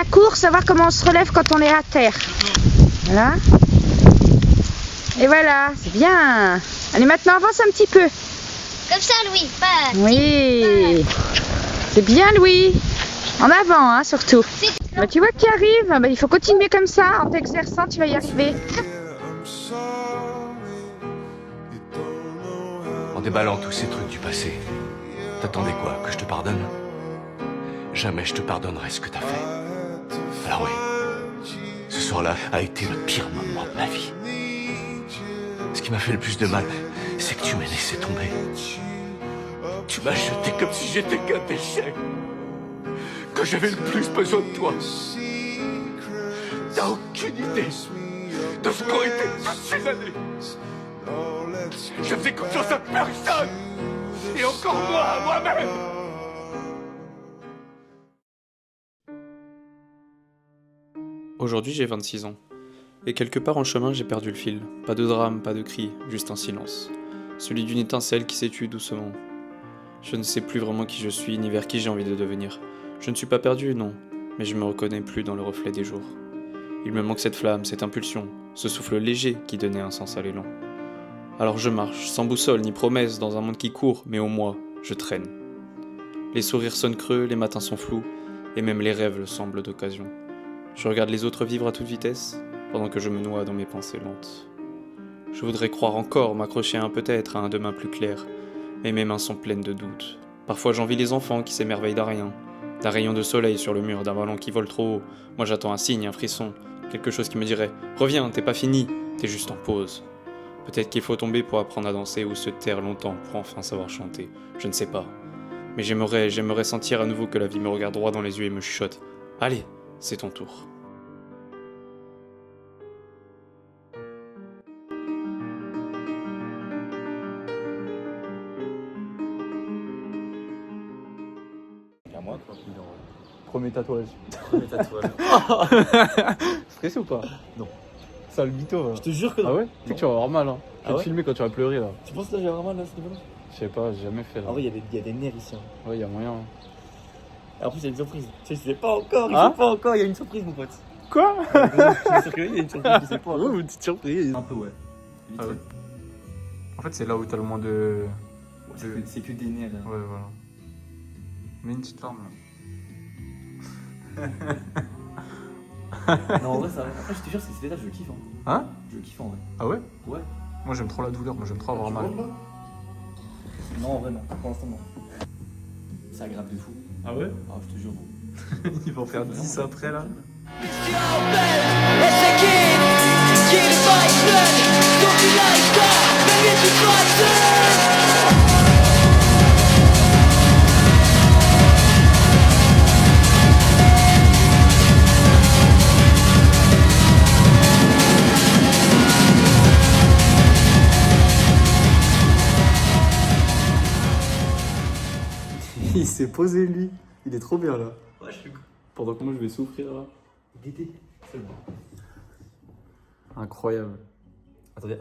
un cours, savoir comment on se relève quand on est à terre. Voilà. Et voilà, c'est bien. Allez, maintenant avance un petit peu. Comme ça, Louis. Pas. Oui. C'est bien, Louis. En avant, hein, surtout. Bah, tu vois que tu arrives. Bah, il faut continuer comme ça. En t'exerçant, tu vas y arriver. En déballant tous ces trucs du passé, t'attendais quoi? Que je te pardonne? Jamais je te pardonnerai ce que t'as fait. Alors oui, ce soir-là a été le pire moment de ma vie. Ce qui m'a fait le plus de mal, c'est que tu m'as laissé tomber. Tu m'as jeté comme si j'étais qu'un déchet. Quand j'avais le plus besoin de toi. T'as aucune idée de ce qu'ont été toutes ces années. Je faisais confiance à personne. Et encore moins à moi-même. Aujourd'hui j'ai 26 ans. Et quelque part en chemin j'ai perdu le fil. Pas de drame, pas de cri, juste un silence. Celui d'une étincelle qui s'étue doucement. Je ne sais plus vraiment qui je suis, ni vers qui j'ai envie de devenir. Je ne suis pas perdu, non, mais je me reconnais plus dans le reflet des jours. Il me manque cette flamme, cette impulsion, ce souffle léger qui donnait un sens à l'élan. Alors je marche, sans boussole ni promesse, dans un monde qui court, mais au moi, je traîne. Les sourires sonnent creux, les matins sont flous, et même les rêves le semblent d'occasion. Je regarde les autres vivre à toute vitesse, pendant que je me noie dans mes pensées lentes. Je voudrais croire encore, m'accrocher à un peut-être, à un demain plus clair, mais mes mains sont pleines de doutes. Parfois j'envie les enfants qui s'émerveillent d'un rayon de soleil sur le mur, d'un ballon qui vole trop haut. Moi j'attends un signe, un frisson, quelque chose qui me dirait « Reviens, t'es pas fini, t'es juste en pause ». Peut-être qu'il faut tomber pour apprendre à danser ou se taire longtemps pour enfin savoir chanter, je ne sais pas. Mais j'aimerais sentir à nouveau que la vie me regarde droit dans les yeux et me chuchote « Allez, c'est ton tour ». Moi, quoi. Premier tatouage. Premier tatouage. Stressé ou pas? Non. Ça le mytho là. Je te jure que non. Ah ouais? Tu sais que tu vas avoir mal hein. Je vais Ah ouais te filmer quand tu vas pleurer là. Tu penses que là j'ai vraiment mal là, ce niveau-là? Je sais pas, j'ai jamais fait là. En vrai, il y a des nerfs ici. Hein. Ouais, y'a moyen. Hein. Et en plus, il y a une surprise. Tu sais, je sais pas encore, il Hein? sait pas encore, il y a une surprise, mon pote. Quoi? Je suis sûr qu'il y a une surprise, je sais pas. Ouais, une petite surprise. Un peu, ouais. Ah ouais. En fait, c'est là où t'as le moins de. C'est que des nerfs là. Ouais, voilà. Mets une petite larme là. Non, en vrai, ça. Après, je te jure, c'est là, je kiffe. Hein? Je kiffe en vrai. Ah ouais? Ouais. Moi j'aime trop la douleur, moi j'aime trop avoir mal. Non, en vrai, non. Pour l'instant, non. C'est agréable de fou. Ah ouais? Ah, je te jure, gros. Ils vont faire 10 après là. Il s'est posé lui, il est trop bien là. Ouais, je suis cool. Pendant que moi je vais souffrir là. Dédé, seulement. Incroyable. Attendez.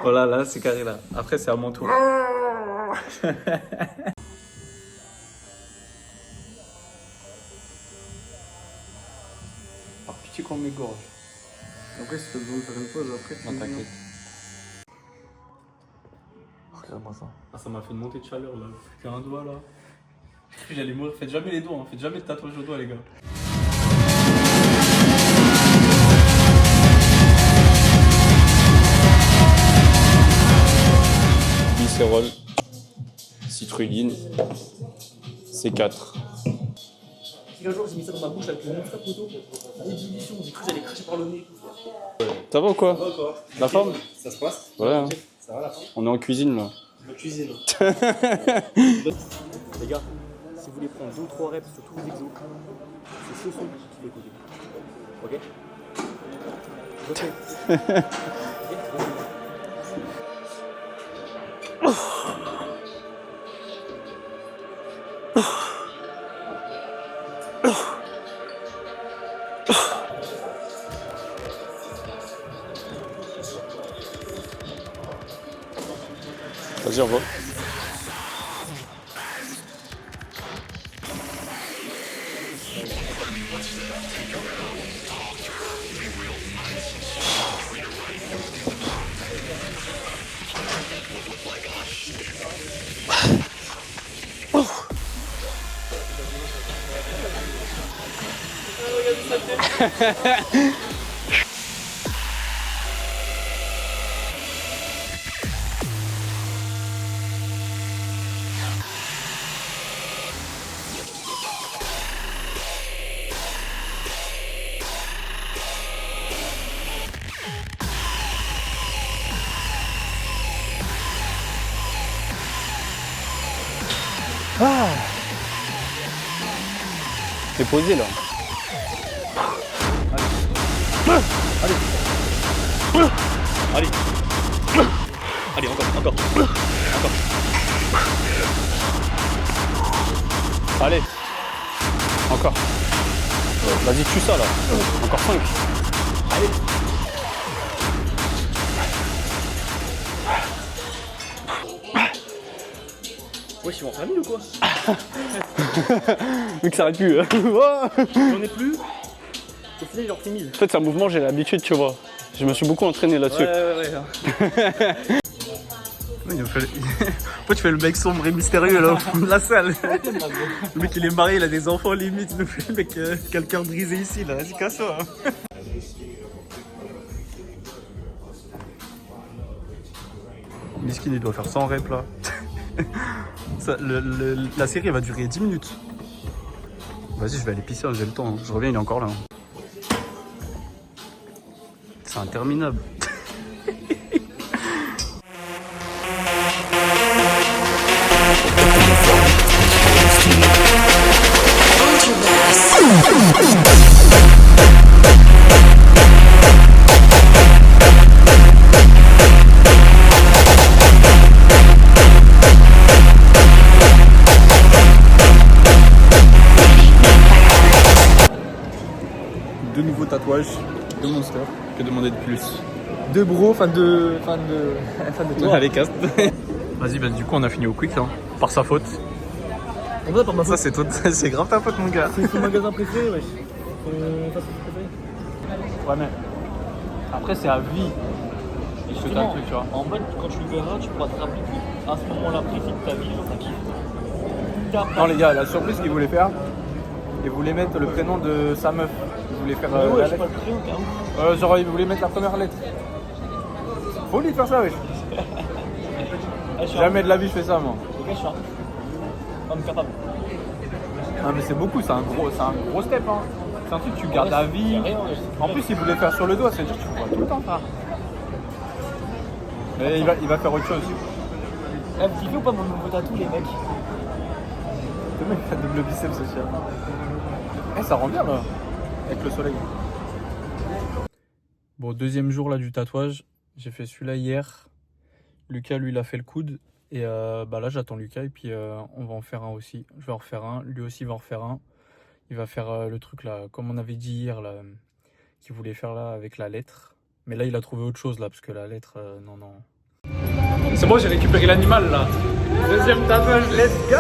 Voilà, là c'est carré là. Après c'est à mon tour. Par pitié qu'on m'égorge. Après si t'as besoin de faire une pause, après tu. Non t'inquiète. Regarde-moi ça. Ah ça m'a fait une montée de chaleur là. Plus qu'un doigt là. J'allais mourir. Faites jamais les doigts, hein. Faites jamais de tatouage au doigt les gars. Glycérol, citruline, C4. Si un jour j'ai mis ça dans ma bouche avec le même frère poteau, ébullition, j'ai cru que j'allais cracher par le nez. Ça va ou quoi? Ça va quoi? La forme? Ça se passe? Ouais. Hein. Ça va la forme? On est en cuisine là. La cuisine. Les gars, si vous voulez prendre 2 ou 3 reps sur tous vos exos, c'est ce son qui fait écouter. Ok? Vas-y, au revoir. Ah, t'es posé là. Allez. Allez. Allez, encore. Allez. Encore. Vas-y, tue ça là. Encore 5. Allez. Wesh, ils vont en faire 1000 ou quoi? Vu que ça arrête plus. J'en ai plus. Au final, il en fait 1000. En fait, c'est un mouvement, j'ai l'habitude, tu vois. Je me suis beaucoup entraîné là-dessus. Ouais. Il fait... Pourquoi tu fais le mec sombre et mystérieux là au fond de la salle? Le mec il est marié, il a des enfants limite, le mec qui a le cœur brisé ici là, vas-y casse-toi. Miskin il doit faire 100 reps là. Ça, la série va durer 10 minutes. Vas-y je vais aller pisser, j'ai le temps, hein. Je reviens, il est encore là. C'est interminable. Deux nouveaux tatouages, deux monsters. Que demander de plus? Deux bros, fan de toi. Allez, casse. Vas-y, bah du coup on a fini au quick là, par sa faute. Par ma faute. Ça c'est grave ta faute mon gars. C'est ton magasin préféré, wesh. Ouais mais après c'est à vie. Et je te un truc, tu vois. En mode quand tu le verras, tu pourras te rappeler qu'à ce moment-là précis de ta vie, genre t'as kiffé. Non les gars, la surprise qu'il voulait faire, il voulait mettre le prénom de sa meuf. Il voulait faire la lettre. Pas le prénom, t'es un ouf. Genre il voulait mettre la première lettre. Faut lui faire ça, wesh. Jamais de la vie je fais ça moi. Ok, je suis un homme capable. Non mais c'est beaucoup, c'est un gros step hein. C'est un truc que tu gardes à vie. En plus il voulait faire sur le doigt, c'est-à-dire que tu le vois tout le temps frère. Mais il va faire autre chose. Vous kiffez ou pas mon nouveau tatou les mecs? Le mec a double biceps ce chien. Eh ça rend bien là, avec le soleil. Bon, deuxième jour là du tatouage. J'ai fait celui-là hier. Lucas lui il a fait le coude. Et bah là j'attends Lucas et puis on va en faire un aussi. Je vais en refaire un, lui aussi va en refaire un. Il va faire le truc là, comme on avait dit hier là, qu'il voulait faire là avec la lettre. Mais là il a trouvé autre chose là, parce que la lettre, non. C'est bon, j'ai récupéré l'animal là. Deuxième tatouage, let's go!